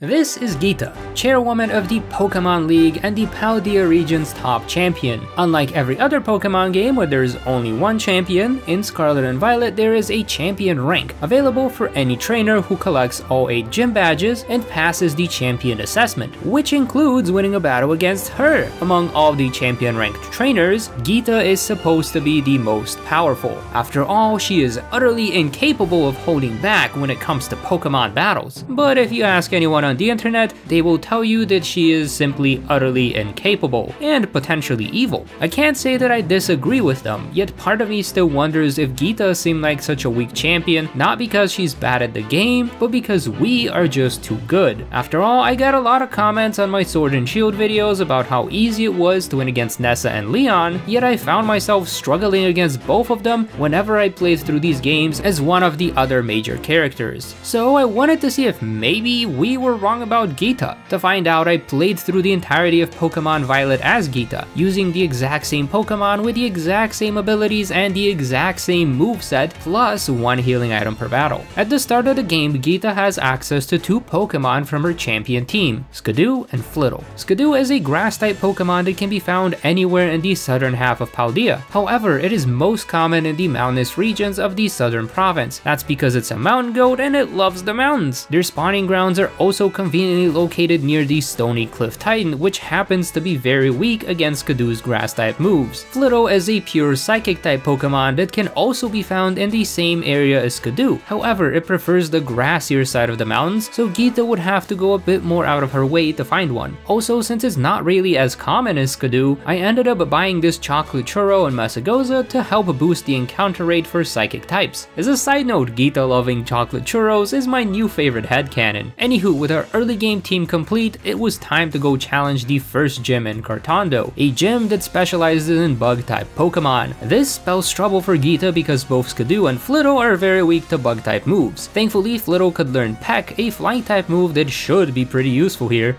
This is Geeta, chairwoman of the Pokemon League and the Paldea region's top champion. Unlike every other Pokemon game where there is only one champion, in Scarlet and Violet there is a champion rank, available for any trainer who collects all 8 gym badges and passes the champion assessment, which includes winning a battle against her. Among all the champion ranked trainers, Geeta is supposed to be the most powerful. After all, she is utterly incapable of holding back when it comes to Pokemon battles. But if you ask anyone on the internet, they will tell you that she is simply utterly incapable and potentially evil. I can't say that I disagree with them, yet part of me still wonders if Geeta seemed like such a weak champion, not because she's bad at the game, but because we are just too good. After all, I got a lot of comments on my Sword and Shield videos about how easy it was to win against Nessa and Leon, yet I found myself struggling against both of them whenever I played through these games as one of the other major characters. So I wanted to see if maybe we were wrong about Geeta. To find out, I played through the entirety of Pokemon Violet as Geeta, using the exact same Pokemon with the exact same abilities and the exact same moveset, plus 1 healing item per battle. At the start of the game, Geeta has access to 2 Pokemon from her champion team, Skidoo and Flittle. Skidoo is a grass-type Pokemon that can be found anywhere in the southern half of Paldea. However, it is most common in the mountainous regions of the southern province. That's because it's a mountain goat and it loves the mountains. Their spawning grounds are also conveniently located near the Stony Cliff Titan, which happens to be very weak against Skidoo's grass-type moves. Flittle is a pure Psychic-type Pokemon that can also be found in the same area as Skidoo. However, it prefers the grassier side of the mountains, so Geeta would have to go a bit more out of her way to find one. Also, since it's not really as common as Skidoo, I ended up buying this Chocolate Churro and Masagoza to help boost the encounter rate for Psychic types. As a side note, Geeta loving Chocolate Churros is my new favorite headcanon. Anywho, with our early game team complete, it was time to go challenge the first gym in Cartondo, a gym that specializes in bug-type Pokemon. This spells trouble for Geeta because both Skidoo and Flittle are very weak to bug-type moves. Thankfully, Flittle could learn Peck, a flying-type move that should be pretty useful here.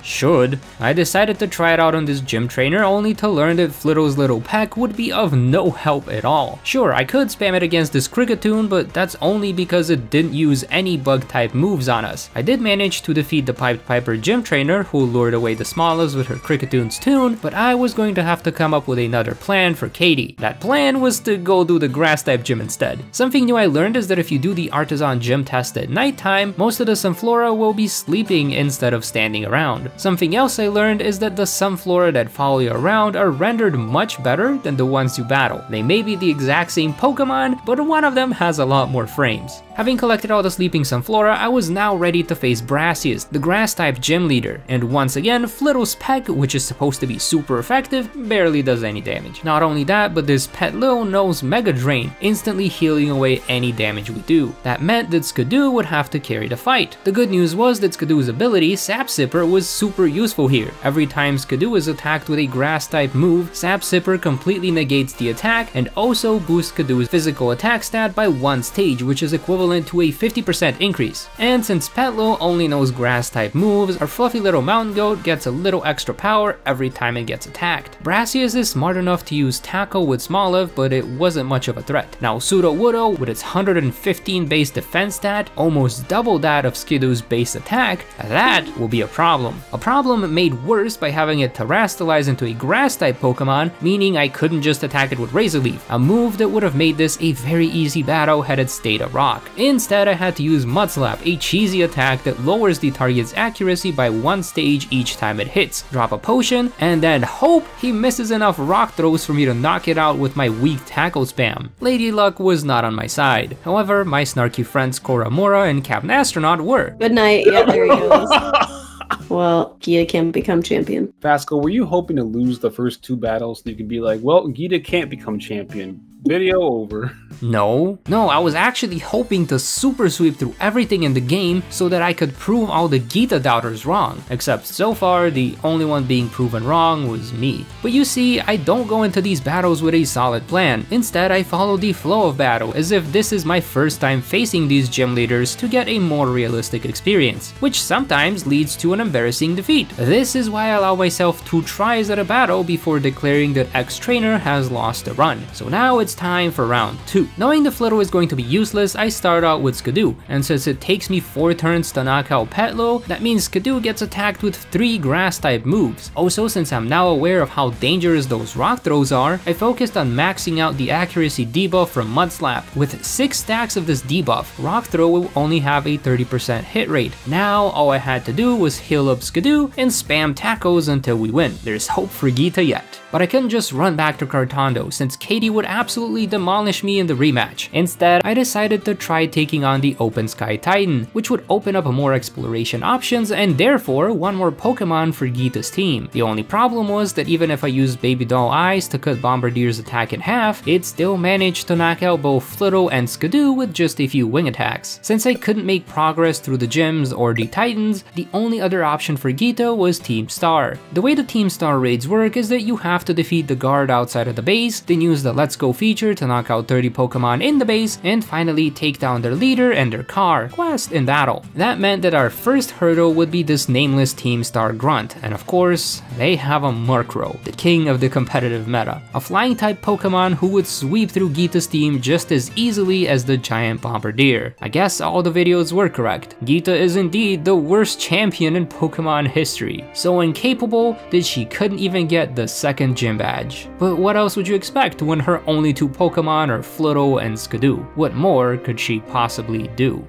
I decided to try it out on this gym trainer only to learn that Flittle's little Peck would be of no help at all. Sure, I could spam it against this Kricketune, but that's only because it didn't use any bug-type moves on us. I did manage to defeat the Pied Piper gym trainer who lured away the Smoliv with her Kricketune's tune, but I was going to have to come up with another plan for Katie. That plan was to go do the grass-type gym instead. Something new I learned is that if you do the Artisan gym test at nighttime, most of the Sunflora will be sleeping instead of standing around. Something else I learned is that the Sunflora that follow you around are rendered much better than the ones you battle. They may be the exact same Pokemon, but one of them has a lot more frames. Having collected all the sleeping Sunflora, I was now ready to face Brassius, the grass-type gym leader, and once again, Flittle's Peck, which is supposed to be super effective, barely does any damage. Not only that, but this pet Lil knows Mega Drain, instantly healing away any damage we do. That meant that Skidoo would have to carry the fight. The good news was that Skidoo's ability, Sap Sipper, was super useful here. Every time Skidoo is attacked with a grass-type move, Sap Sipper completely negates the attack and also boosts Skidoo's physical attack stat by 1 stage, which is equivalent to a 50% increase. And since Petlil only knows grass-type moves, our fluffy little mountain goat gets a little extra power every time it gets attacked. Brassius is smart enough to use Tackle with Smoliv, but it wasn't much of a threat. Now Sudowoodo, with its 115 base defense stat, almost double that of Skidoo's base attack, that will be a problem. A problem made worse by having it Terrastalize into a grass-type Pokemon, meaning I couldn't just attack it with Razor Leaf, a move that would have made this a very easy battle had it stayed a rock. Instead, I had to use Mudslap, a cheesy attack that lowers the target's accuracy by 1 stage each time it hits, drop a potion, and then hope he misses enough rock throws for me to knock it out with my weak tackle spam. Lady Luck was not on my side. However, my snarky friends Koramora and Captain Astronaut were. Good night. Yeah, there he goes. Well, Geeta can become champion. Vasko, were you hoping to lose the first 2 battles so you could be like, well, Geeta can't become champion? Video over. No, I was actually hoping to super sweep through everything in the game so that I could prove all the Geeta doubters wrong. Except so far, the only one being proven wrong was me. But you see, I don't go into these battles with a solid plan. Instead, I follow the flow of battle as if this is my first time facing these gym leaders to get a more realistic experience, which sometimes leads to an embarrassing defeat. This is why I allow myself 2 tries at a battle before declaring that X trainer has lost the run. So now it's it's time for round 2. Knowing the Flitto is going to be useless, I start out with Skidoo, and since it takes me 4 turns to knock out Petlo, that means Skidoo gets attacked with 3 grass type moves. Also, since I'm now aware of how dangerous those rock throws are, I focused on maxing out the accuracy debuff from Mud Slap. With 6 stacks of this debuff, rock throw will only have a 30% hit rate. Now all I had to do was heal up Skidoo and spam tacos until we win. There's hope for Geeta yet. But I couldn't just run back to Cartondo since Katie would absolutely demolish me in the rematch. Instead, I decided to try taking on the Open Sky Titan, which would open up more exploration options and therefore one more Pokemon for Geeta's team. The only problem was that even if I used Baby Doll Eyes to cut Bombardier's attack in half, it still managed to knock out both Flitto and Skidoo with just a few wing attacks. Since I couldn't make progress through the gyms or the Titans, the only other option for Geeta was Team Star. The way the Team Star raids work is that you have to defeat the guard outside of the base, then use the Let's Go feature to knock out 30 Pokemon in the base, and finally take down their leader and their car quest in battle. That meant that our first hurdle would be this nameless Team Star grunt, and of course, they have a Murkrow, the king of the competitive meta. A flying type Pokemon who would sweep through Geeta's team just as easily as the giant Bombardier. I guess all the videos were correct. Geeta is indeed the worst champion in Pokemon history. So incapable that she couldn't even get the second gym badge. But what else would you expect when her only 2 Pokemon are Flitto and Skidoo? What more could she possibly do?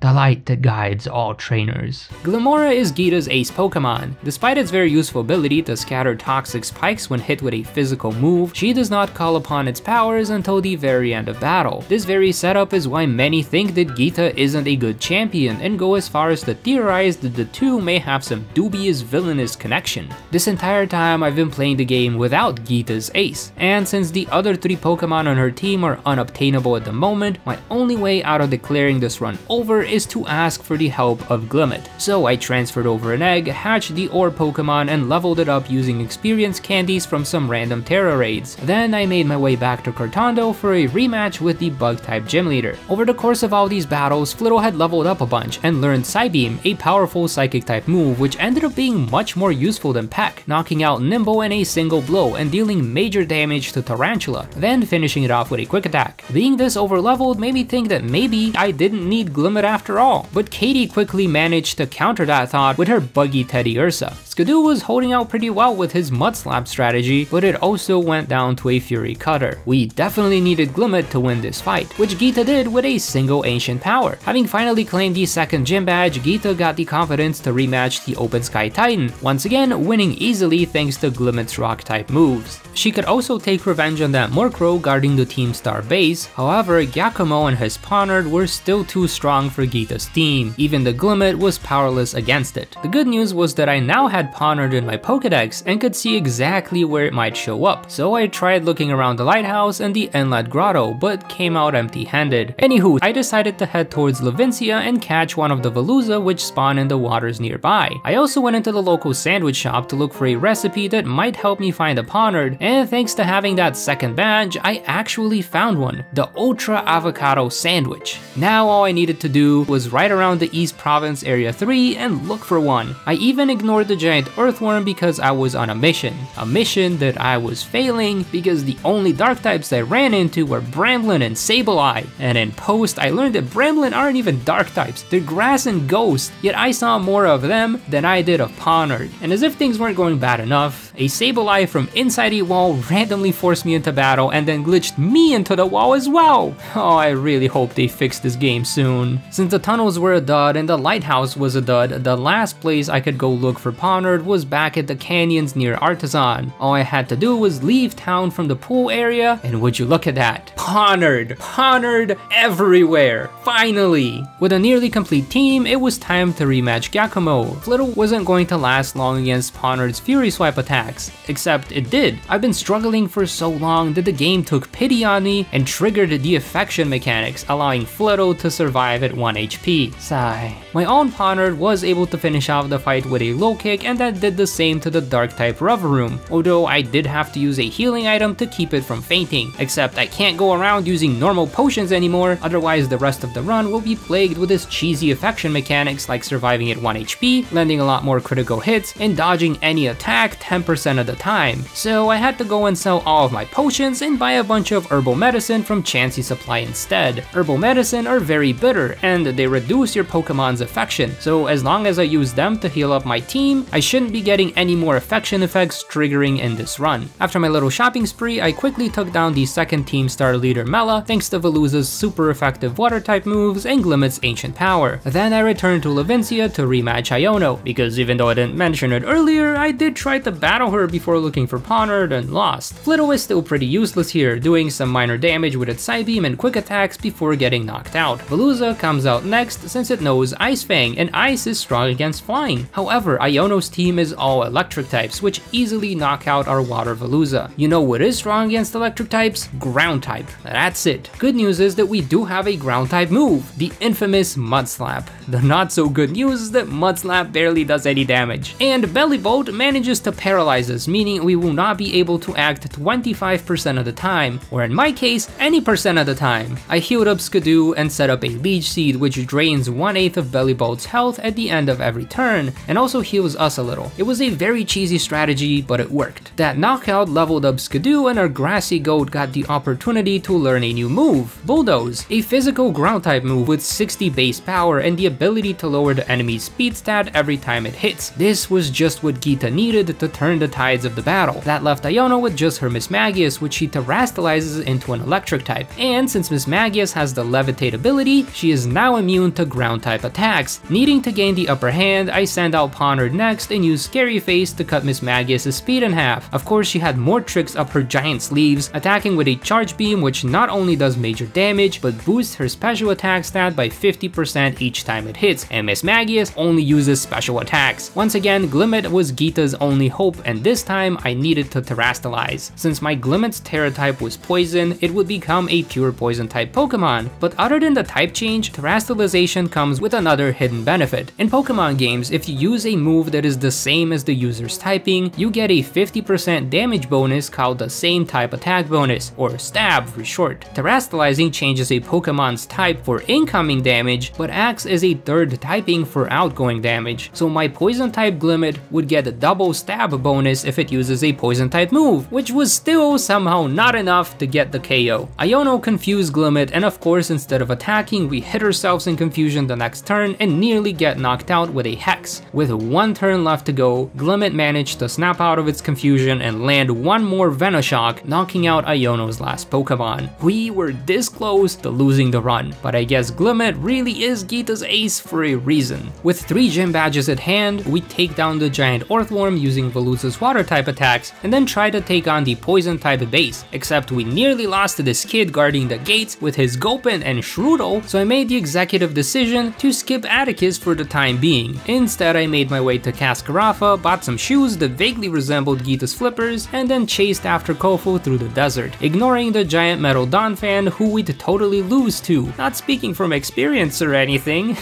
The light that guides all trainers. Glimmora is Geeta's ace Pokemon. Despite its very useful ability to scatter toxic spikes when hit with a physical move, she does not call upon its powers until the very end of battle. This very setup is why many think that Geeta isn't a good champion and go as far as to theorize that the two may have some dubious villainous connection. This entire time I've been playing the game without Geeta's ace, and since the other 3 Pokemon on her team are unobtainable at the moment, my only way out of declaring this run over is to ask for the help of Glimmet. So I transferred over an egg, hatched the ore Pokemon, and leveled it up using experience candies from some random Terra raids. Then I made my way back to Cartondo for a rematch with the Bug-type gym leader. Over the course of all these battles, Flitto had leveled up a bunch and learned Psybeam, a powerful Psychic-type move which ended up being much more useful than Peck, knocking out Nimble in a single blow and dealing major damage to Tarantula, then finishing it off with a quick attack. Being this overleveled made me think that maybe I didn't need Glimmet after all, but Katie quickly managed to counter that thought with her buggy Teddy Ursa. Skidoo was holding out pretty well with his Mud Slap strategy, but it also went down to a Fury Cutter. We definitely needed Glimmet to win this fight, which Geeta did with a single ancient power. Having finally claimed the second gym badge, Geeta got the confidence to rematch the Open Sky Titan, once again winning easily thanks to Glimmet's rock type moves. She could also take revenge on that Murkrow guarding the Team Star base, however Giacomo and his Ponard were still too strong for Geeta's team. Even the Glimmet was powerless against it. The good news was that I now had Ponard in my Pokedex and could see exactly where it might show up, so I tried looking around the lighthouse and the inlet grotto, but came out empty-handed. Anywho, I decided to head towards Levincia and catch one of the Veluza which spawn in the waters nearby. I also went into the local sandwich shop to look for a recipe that might help me find a Ponard, and thanks to having that second badge, I actually found one, the Ultra Avocado Sandwich. Now all I needed to do was ride around the East Province Area 3 and look for one. I even ignored the giant earthworm because I was on a mission that I was failing because the only dark types I ran into were Bramblin and Sableye, and in post I learned that Bramblin aren't even dark types, they're grass and ghost, yet I saw more of them than I did of Ponard. And as if things weren't going bad enough, a Sableye from inside a wall randomly forced me into battle and then glitched me into the wall as well. Oh, I really hope they fix this game soon. Since the tunnels were a dud and the lighthouse was a dud, the last place I could go look for Ponard was back at the canyons near Artisan. All I had to do was leave town from the pool area, and would you look at that? Ponard everywhere, finally! With a nearly complete team, it was time to rematch Giacomo. Flitto wasn't going to last long against Ponard's Fury Swipe attacks, except it did. I've been struggling for so long that the game took pity on me and triggered the affection mechanics, allowing Flitto to survive at 1 1 HP. Sigh. My own Ponard was able to finish off the fight with a low kick, and that did the same to the dark type Room, although I did have to use a healing item to keep it from fainting, except I can't go around using normal potions anymore, otherwise the rest of the run will be plagued with its cheesy affection mechanics like surviving at 1 HP, landing a lot more critical hits, and dodging any attack 10% of the time. So I had to go and sell all of my potions and buy a bunch of herbal medicine from Chansey Supply instead. Herbal medicine are very bitter, and they reduce your Pokemon's affection, so as long as I use them to heal up my team, I shouldn't be getting any more affection effects triggering in this run. After my little shopping spree, I quickly took down the second team star leader Mela thanks to Veluza's super effective water type moves and Glimit's ancient power. Then I returned to Levincia to rematch Iono, because even though I didn't mention it earlier, I did try to battle her before looking for Ponard and lost. Flitto is still pretty useless here, doing some minor damage with its Psybeam and quick attacks before getting knocked out. Veluza comes out next since it knows Ice Fang, and Ice is strong against flying. However, Iono's team is all electric types, which easily knock out our water Veluza. You know what is strong against electric types? Ground type. That's it. Good news is that we do have a ground type move, the infamous Mud Slap. The not so good news is that Mud Slap barely does any damage. And Belly Bolt manages to paralyze us, meaning we will not be able to act 25% of the time, or in my case, any percent of the time. I healed up Skidoo and set up a Leech Seed, which drains 1/8 of Belly Bolt's health at the end of every turn, and also heals us a little. It was a very cheesy strategy, but it worked. That knockout leveled up Skidoo, and our grassy goat got the opportunity to learn a new move, Bulldoze, a physical ground type move with 60 base power and the ability to lower the enemy's speed stat every time it hits. This was just what Geeta needed to turn the tides of the battle. That left Iono with just her Mismagius, which she terastallizes into an electric type, and since Mismagius has the levitate ability, she is now immune to ground type attacks. Needing to gain the upper hand, I send out Ponard next and use Scary Face to cut Mismagius' speed in half. Of course, she had more tricks up her giant sleeves, attacking with a Charge Beam, which not only does major damage, but boosts her special attack stat by 50% each time it hits, and Mismagius only uses special attacks. Once again, Glimmet was Geeta's only hope, and this time I needed to terastallize. Since my Glimmet's Terra type was poison, it would become a pure poison type Pokemon, but other than the type change, terastallization comes with another hidden benefit. In Pokemon games, if you use a move that is the same as the user's typing, you get a 50% damage bonus called the same type attack bonus, or stab for short. Terastallizing changes a Pokemon's type for incoming damage, but acts as a third typing for outgoing damage, so my poison type Glimmet would get a double stab bonus if it uses a poison type move, which was still somehow not enough to get the KO. Iono confused Glimmet, and of course instead of attacking, we hit ourselves in confusion the next turn and nearly get knocked out with a Hex. With one turn left to go, Glimmet managed to snap out of its confusion and land one more Venoshock, knocking out Iono's last Pokemon. We were this close to losing the run, but I guess Glimmet really is Geeta's ace for a reason. With 3 gym badges at hand, we take down the giant Earthworm using Veluza's water type attacks, and then try to take on the poison type base, except we nearly lost to this kid guarding the gates with his Gulpin and Shroodle, so I made the executive decision to skip Atticus for the time being. Instead, I made my way to Cascarafa, bought some shoes that vaguely resembled Geeta's flippers, and then chased after Kofu through the desert, ignoring the giant metal Donphan who we'd totally lose to. Not speaking from experience or anything.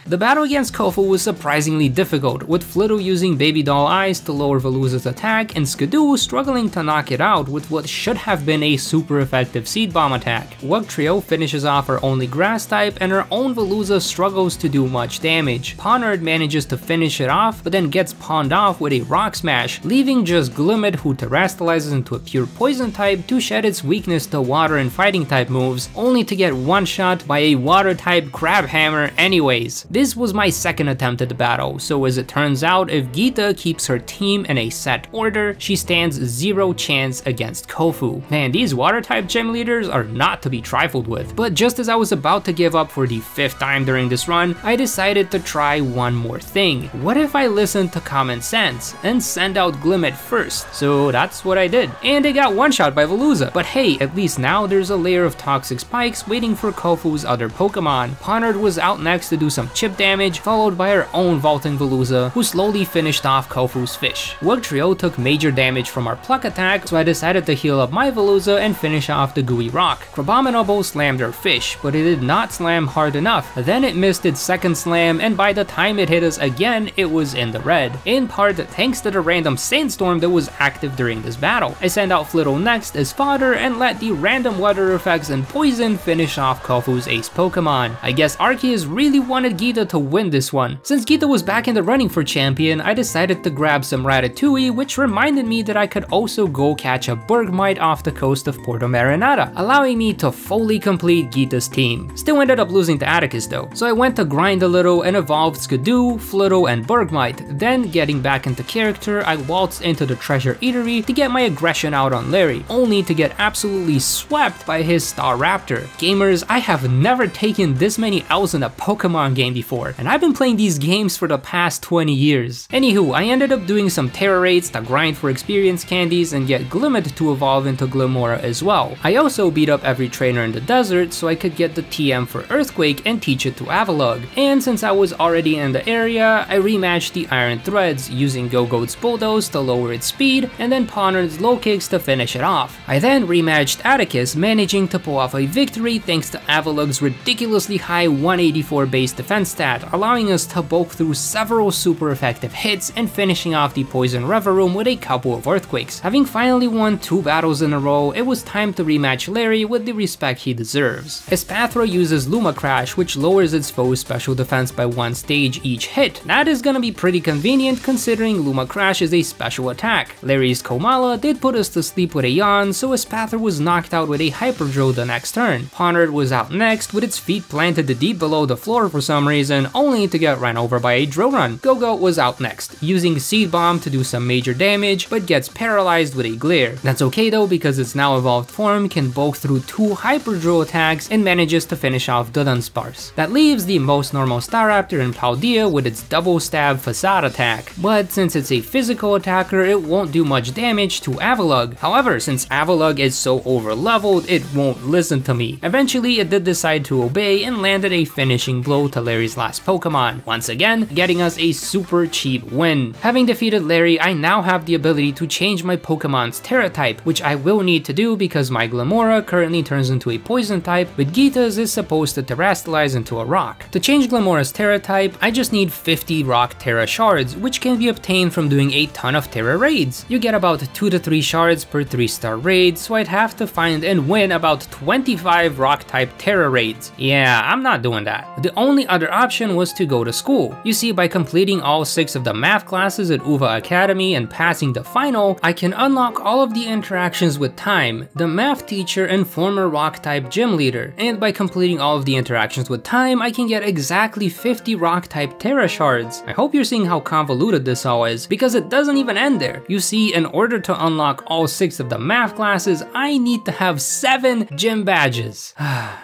The battle against Kofu was surprisingly difficult, with Flitto using Baby Doll Eyes to lower Veluza's attack and Skidoo struggling to knock it out with what should have been a super effective Seed Bomb attack. Wugtrio finishes off her only grass type and her own Veluza struggles to do much damage. Ponard manages to finish it off, but then gets pawned off with a Rock Smash, leaving just Glimmet, who terastallizes into a pure poison type to shed its weakness to water and fighting type moves, only to get one shot by a water type Crab Hammer anyways. This was my second attempt at the battle, so as it turns out, if Geeta keeps her team in a set order, she stands 0 chance against Kofu. Man, these water type gym leaders are not to be trifled with. But just as I was about to give up for the 5th time during this run, I decided to try one more thing. What if I listened to common sense and send out Glimmet first? So that's what I did. And I got one shot by Veluza. But hey, at least now there's a layer of toxic spikes waiting for Kofu's other Pokemon. Ponard was out next to do some chip damage, followed by her own vaulting Veluza, who slowly finished off Kofu's fish. Wugtrio took major damage from our pluck attack, so I decided to heal up my Veluza and finish off the gooey rock. Crabominable slammed her fish, but it did not slam hard enough. Then it missed its second slam, and by the time it hit us again, it was in the red. In part thanks to the random sandstorm that was active during this battle. I sent out Flittle next as fodder and let the random weather effects and poison finish off Kofu's ace Pokemon. I guess Arceus really wanted Geeta to win this one. Since Geeta was back in the running for champion, I decided to grab some Ratatouille, which reminded me that I could also go catch a Bergmite off the coast of Puerto Marinada, allowing me to fully complete Geeta's team. Still ended up losing to Atticus though, so I went to grind a little and evolved Skidoo, Flittle, and Bergmite. Then, getting back into character, I waltzed into the Treasure Eatery to get my aggression out on Larry, only to get absolutely swept by his Staraptor. Gamers, I have never taken this many L's in a Pokemon game before, and I've been playing these games for the past 20 years. Anywho, I ended up doing some Terra raids to grind for experience candies and get Glimmet to evolve into Glimora as well. I also beat up every trainer in the desert so I could get the TM for Earthquake and teach it to Avalugg. And since I was already in the area, I rematched the Iron Threads, using Go-Goat's Bulldoze to lower its speed, and then Ponard's Low Kicks to finish it off. I then rematched Atticus, managing to pull off a victory thanks to Avalugg's ridiculously high 184 base defense stat, allowing us to bulk through several super effective hits and finishing off the Poison Reverum with a couple of Earthquakes. Having finally won 2 battles in a row, it was time to rematch Larry with the respect he deserves. Espathra uses Luma Crash, which lowers its foe's special defense by 1 stage each hit. That is gonna be pretty convenient considering Luma Crash is a special attack. Larry's Komala did put us to sleep with a yawn, so Espathra was knocked out with a Hyper Drill the next turn. Ponard was out next with its feet planted deep below the floor for some reason, only to get run over by a Drill Run. Go-Goat was out next, using Seed Bomb to do some major damage, but gets paralyzed with a Glare. That's okay though, because its now evolved form can bulk through 2 Hyper Drill attacks and manages to finish off the Dunsparce. That leaves the most normal Staraptor in Paldea with its Double Stab Facade attack, but since it's a physical attacker, it won't do much damage to Avalugg. However, since Avalugg is so over-leveled, it won't listen to me. Eventually, it did decide to obey and landed a finishing blow to Larry's last Pokemon, once again getting us a super cheap win. Having defeated Larry, I now have the ability to change my Pokemon's Terra type, which I will need to do because my Glimora currently turns into a Poison type, but Geeta's is supposed to Terrastalize into a Rock. To change Glimora's Terra type, I just need 50 Rock Terra Shards, which can be obtained from doing a ton of Terra raids. You get about 2 to 3 shards per 3-star raid, so I'd have to find and win about 25 Rock type Terra raids. Yeah, I'm not doing that. The only other option was to go to school. You see, by completing all 6 of the math classes at Uva Academy and passing the final, I can unlock all of the interactions with Time, the math teacher and former Rock type gym leader. And by completing all of the interactions with Time, I can get exactly 50 Rock type Terra Shards. I hope you're seeing how convoluted this all is, because it doesn't even end there. You see, in order to unlock all 6 of the math classes, I need to have 7 gym badges.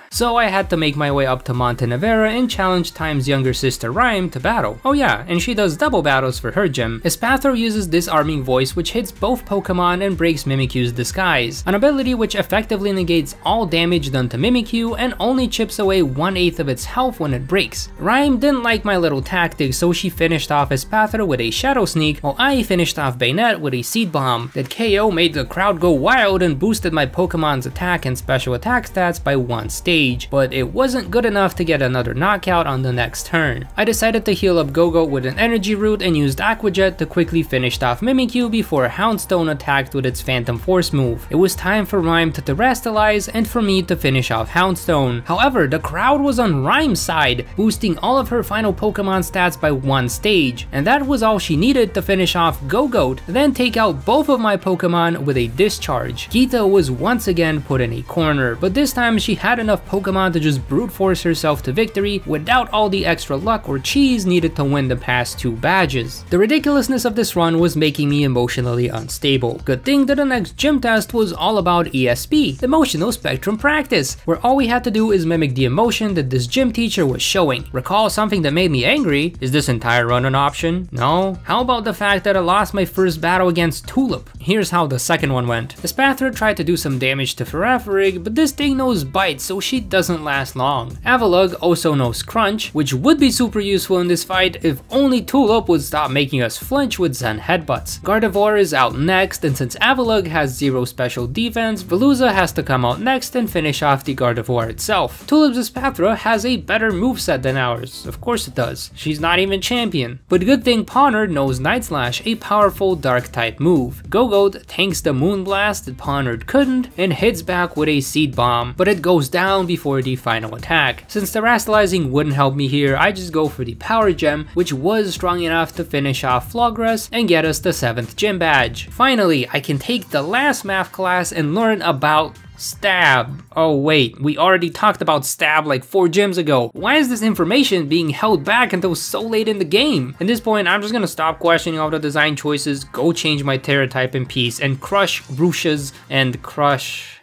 So I had to make my way up to Montenevera and challenge Time's younger sister Rhyme to battle. Oh yeah, and she does double battles for her gym. Espathra uses Disarming Voice, which hits both Pokemon and breaks Mimikyu's disguise, an ability which effectively negates all damage done to Mimikyu and only chips away 1/8 of its health when it breaks. Rhyme didn't like my little tactic, so she finished off Espathra with a Shadow Sneak, while I finished off Bayonet with a Seed Bomb. That KO made the crowd go wild and boosted my Pokemon's attack and special attack stats by 1 stage. But it wasn't good enough to get another knockout on the next turn. I decided to heal up Go-Goat with an Energy Root and used Aqua Jet to quickly finish off Mimikyu before Houndstone attacked with its Phantom Force move. It was time for Rhyme to Terrastalize and for me to finish off Houndstone. However, the crowd was on Rhyme's side, boosting all of her final Pokemon stats by 1 stage, and that was all she needed to finish off Go-Goat, then take out both of my Pokemon with a Discharge. Geeta was once again put in a corner, but this time she had enough Pokemon to just brute force herself to victory without all the extra luck or cheese needed to win the past 2 badges. The ridiculousness of this run was making me emotionally unstable. Good thing that the next gym test was all about ESP, Emotional Spectrum Practice, where all we had to do is mimic the emotion that this gym teacher was showing. Recall something that made me angry? Is this entire run an option? No? How about the fact that I lost my first battle against Tulip? Here's how the second one went. Espathra tried to do some damage to Ferrotheric, but this thing knows Bite, so she doesn't last long. Avalugg also knows Crunch, punch, which would be super useful in this fight if only Tulip would stop making us flinch with Zen headbutts. Gardevoir is out next, and since Avalugg has 0 special defense, Veluza has to come out next and finish off the Gardevoir itself. Tulip's Espathra has a better moveset than ours, of course it does, she's not even champion. But good thing Pawner knows Night Slash, a powerful dark type move. Gogoat tanks the Moonblast that Pawner couldn't, and hits back with a Seed Bomb, but it goes down before the final attack. Since Terastallizing wouldn't help me here, I just go for the Power Gem, which was strong enough to finish off Flawgrass and get us the 7th gym badge. Finally, I can take the last math class and learn about Stab. Oh wait, we already talked about Stab like 4 gyms ago. Why is this information being held back until so late in the game? At this point, I'm just gonna stop questioning all the design choices, go change my Terra type in peace, and crush Grusha's and crush...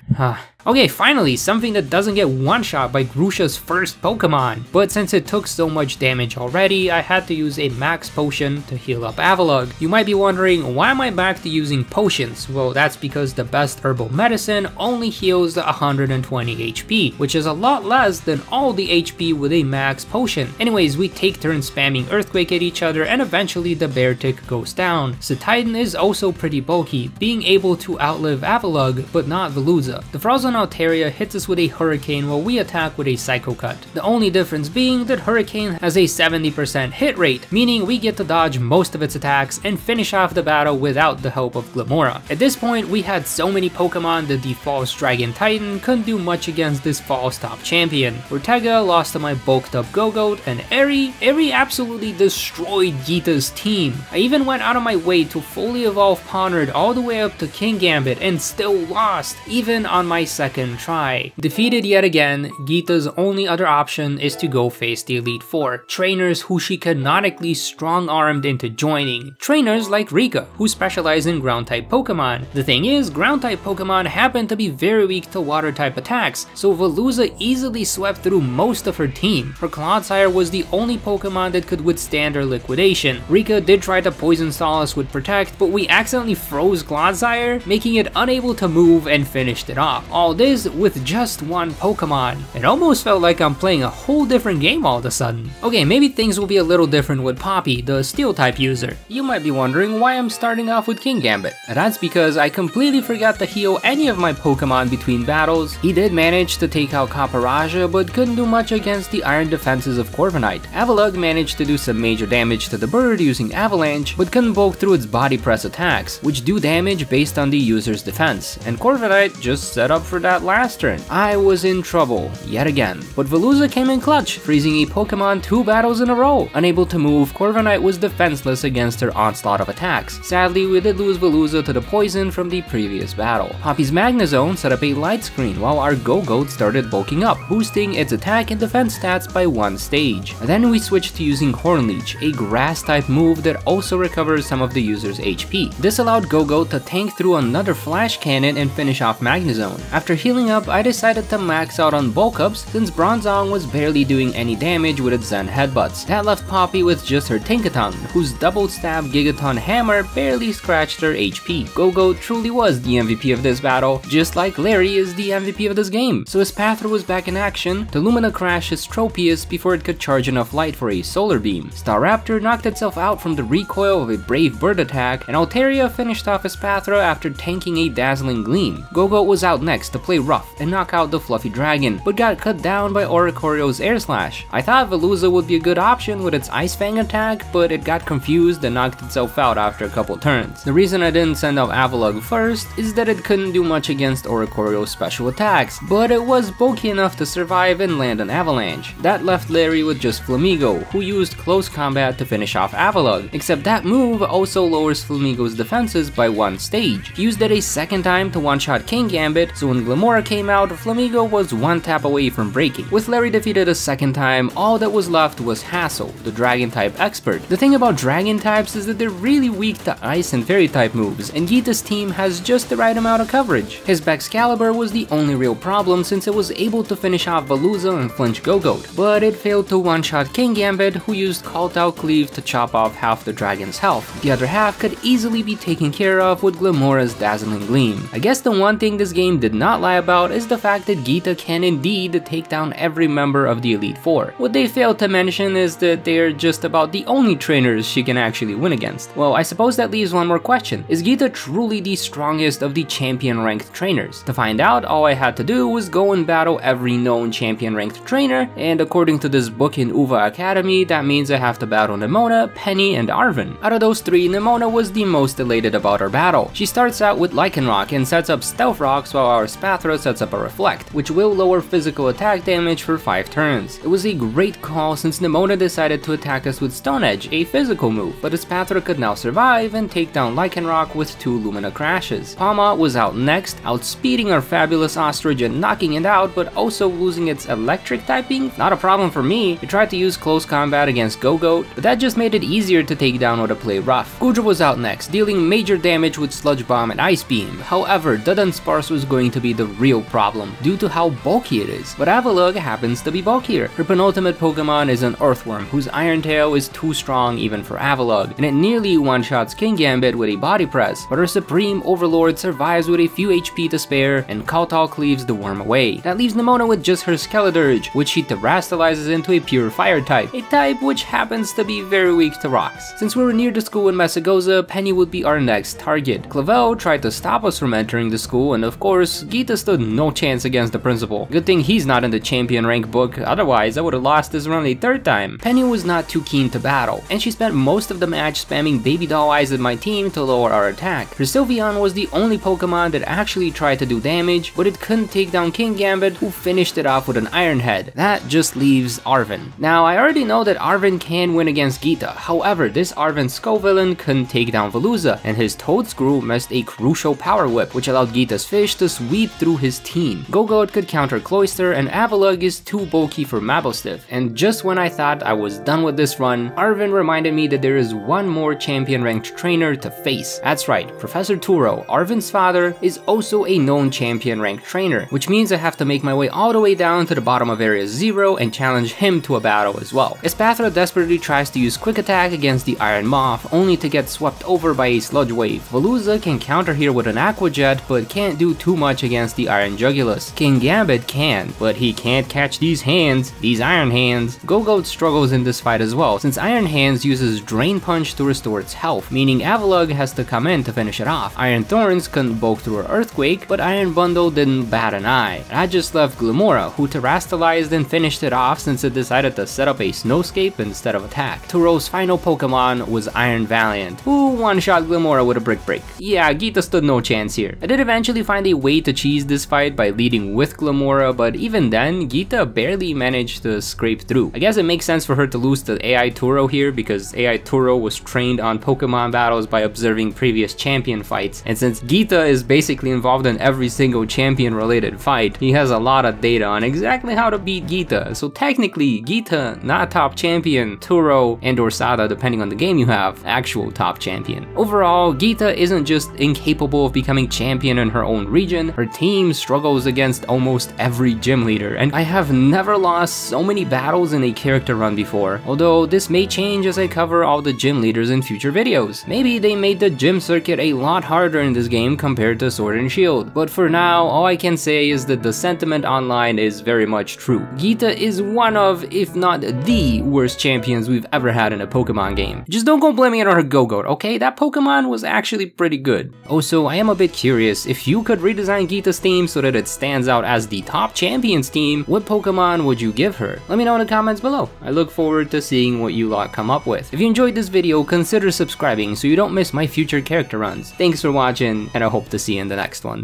Okay, finally, something that doesn't get one-shot by Grusha's first Pokemon. But since it took so much damage already, I had to use a max potion to heal up Avalugg. You might be wondering, why am I back to using potions? Well, that's because the best herbal medicine only heals 120 HP, which is a lot less than all the HP with a max potion. Anyways, we take turns spamming Earthquake at each other, and eventually the Bear Tick goes down. Cetitan is also pretty bulky, being able to outlive Avalugg, but not Veluza. The Frozen Altaria hits us with a Hurricane while we attack with a Psycho Cut. The only difference being that Hurricane has a 70% hit rate, meaning we get to dodge most of its attacks and finish off the battle without the help of Glimmora. At this point, we had so many Pokemon that the False Dragon Titan couldn't do much against this False top champion. Ortega lost to my bulked up Gogoat, and Eri absolutely destroyed Geeta's team. I even went out of my way to fully evolve Pawner all the way up to King Gambit and still lost, even on my second try. Defeated yet again, Geeta's only other option is to go face the Elite Four, trainers who she canonically strong-armed into joining. Trainers like Rika, who specialize in ground-type Pokemon. The thing is, ground-type Pokemon happen to be very weak to water-type attacks, so Veluza easily swept through most of her team. Her Clodsire was the only Pokemon that could withstand her liquidation. Rika did try to Poison Solace with Protect, but we accidentally froze Clodsire, making it unable to move and finished it off. All this with just one Pokemon. It almost felt like I'm playing a whole different game all of a sudden. Okay, maybe things will be a little different with Poppy, the Steel type user. You might be wondering why I'm starting off with King Gambit. That's because I completely forgot to heal any of my Pokemon between battles. He did manage to take out Caparaja, but couldn't do much against the iron defenses of Corviknight. Avalugg managed to do some major damage to the bird using Avalanche, but couldn't bulk through its body press attacks, which do damage based on the user's defense, and Corviknight just set up for that last turn. I was in trouble, yet again. But Veluza came in clutch, freezing a Pokemon 2 battles in a row. Unable to move, Corviknight was defenseless against her onslaught of attacks. Sadly, we did lose Veluza to the poison from the previous battle. Poppy's Magnezone set up a light screen while our Gogoat started bulking up, boosting its attack and defense stats by 1 stage. Then we switched to using Hornleech, a grass type move that also recovers some of the user's HP. This allowed Gogoat to tank through another Flash Cannon and finish off Magnezone. After healing up, I decided to max out on bulk ups since Bronzong was barely doing any damage with its Zen headbutts. That left Poppy with just her Tinkaton, whose double stab Gigaton Hammer barely scratched her HP. Gogoat truly was the MVP of this battle, just like Larry is the MVP of this game. So Espathra was back in action to Lumina crash his Tropius before it could charge enough light for a Solar Beam. Staraptor knocked itself out from the recoil of a Brave Bird attack, and Altaria finished off Espathra after tanking a Dazzling Gleam. Gogoat was out next to play rough and knock out the Fluffy Dragon, but got cut down by Oricorio's Air Slash. I thought Veluza would be a good option with its Ice Fang attack, but it got confused and knocked itself out after a couple turns. The reason I didn't send out Avalugg first is that it couldn't do much against Oricorio's special attacks, but it was bulky enough to survive and land an Avalanche. That left Larry with just Flamigo, who used Close Combat to finish off Avalugg, except that move also lowers Flamigo's defenses by 1 stage. He used it a second time to one-shot King Gambit, so when Glimmora came out, Flamigo was 1 tap away from breaking. With Larry defeated a second time, all that was left was Hassel, the Dragon type expert. The thing about Dragon types is that they're really weak to Ice and Fairy type moves, and Geeta's team has just the right amount of coverage. His Baxcalibur caliber was the only real problem since it was able to finish off Veluza and flinch Go-Goat, but it failed to one-shot King Gambit, who used Cult Out Cleave to chop off half the dragon's health. The other half could easily be taken care of with Glamoura's Dazzling Gleam. I guess the one thing this game did not lie about is the fact that Geeta can indeed take down every member of the Elite Four. What they failed to mention is that they are just about the only trainers she can actually win against. Well, I suppose that leaves one more question. Is Geeta truly the strongest of the champion-ranked trainers? To find out, all I had to do was go and battle every known champion-ranked trainer, and according to this book in Uva Academy, that means I have to battle Nemona, Penny, and Arven. Out of those three, Nemona was the most elated about her battle. She starts out with Lycanroc and sets up Stealth Rocks while our Spathra sets up a Reflect, which will lower physical attack damage for 5 turns. It was a great call since Nemona decided to attack us with Stone Edge, a physical move, but Spathra could now survive and take down Lycanroc with 2 Lumina Crashes. Palma was out next, outspeeding our fabulous Ostrich and knocking it out, but also losing its electric typing. Not a problem for me. I tried to use close combat against Go-Goat, but that just made it easier to take down or to play rough. Goodra was out next, dealing major damage with Sludge Bomb and Ice Beam. However, Dudunsparce was going to be the real problem, due to how bulky it is, but Avalugg happens to be bulkier. Her penultimate Pokemon is an Earthworm, whose Iron Tail is too strong even for Avalugg, and it nearly one-shots King Gambit with a Body Press, but her Supreme Overlord survives with a few HP to spare, and Kautal cleaves the worm away. That leaves Nemona with just her Skeledirge, which she terastallizes into a pure Fire type, a type which happens to be very weak to rocks. Since we were near the school in Masagoza, Penny would be our next target. Clavel tried to stop us from entering the school, and of course, Geeta stood no chance against the principal. Good thing he's not in the champion rank book, otherwise I would have lost this run a 3rd time. Penny was not too keen to battle, and she spent most of the match spamming Baby Doll Eyes at my team to lower our attack. Her Sylveon was the only Pokemon that actually tried to do damage, but it couldn't take down King Gambit, who finished it off with an Iron Head. That just leaves Arven. Now, I already know that Arven can win against Geeta, however, this Arven Skullvillain couldn't take down Veluza, and his Toadscrew missed a crucial Power Whip, which allowed Geeta's Fish to sweep through his team. Go-Goat could counter Cloyster, and Avalugg is too bulky for Mabostiff. And just when I thought I was done with this run, Arven reminded me that there is one more champion-ranked trainer to face. That's right, Professor Turo, Arven's father, is also a known champion-ranked trainer, which means I have to make my way all the way down to the bottom of Area 0 and challenge him to a battle as well. Espathra desperately tries to use Quick Attack against the Iron Moth, only to get swept over by a Sludge Wave. Veluza can counter here with an Aqua Jet, but can't do too much against the Iron Jugulus. King Gambit can, but he can't catch these hands, these Iron Hands. Go-Goat struggles in this fight as well, since Iron Hands uses Drain Punch to restore its health, meaning Avalugg has to come in to finish it off. Iron Thorns couldn't bulk through her Earthquake, but Iron Bundle didn't bat an eye. And I just left Glamoura, who terastallized and finished it off since it decided to set up a Snowscape instead of attack. Turo's final Pokemon was Iron Valiant, who one-shot Glamoura with a Brick Break. Yeah, Geeta stood no chance here. I did eventually find a way to cheese this fight by leading with Glamoura, but even then, Geeta barely managed to scrape through. I guess it makes sense for her to lose to AI Turo here, because AI Turo was trained on Pokemon battles by observing previous champion fights, and since Geeta is basically involved in every single champion related fight, he has a lot of data on exactly how to beat Geeta. So technically, Geeta, not top champion, Turo and or Sada, depending on the game you have, actual top champion. Overall, Geeta isn't just incapable of becoming champion in her own region, her team struggles against almost every gym leader, and I have never lost so many battles in a character run before, although this may change as I cover all the gym leaders in future videos. Maybe they made the gym circuit a lot harder in this game compared to Sword and Shield, but for now, all I can say is that the sentiment online is very much true. Geeta is one of, if not the worst champions we've ever had in a Pokemon game. Just don't go blaming it on her Go-Goat, okay? That Pokemon was actually pretty good. Also, I am a bit curious, if you could redesign Geeta's team so that it stands out as the top champions team, what Pokemon would you give her? Let me know in the comments below. I look forward to seeing what you lot come up with. If you enjoyed this video, consider subscribing so you don't miss my future character runs. Thanks for watching, and I hope to see you in the next one.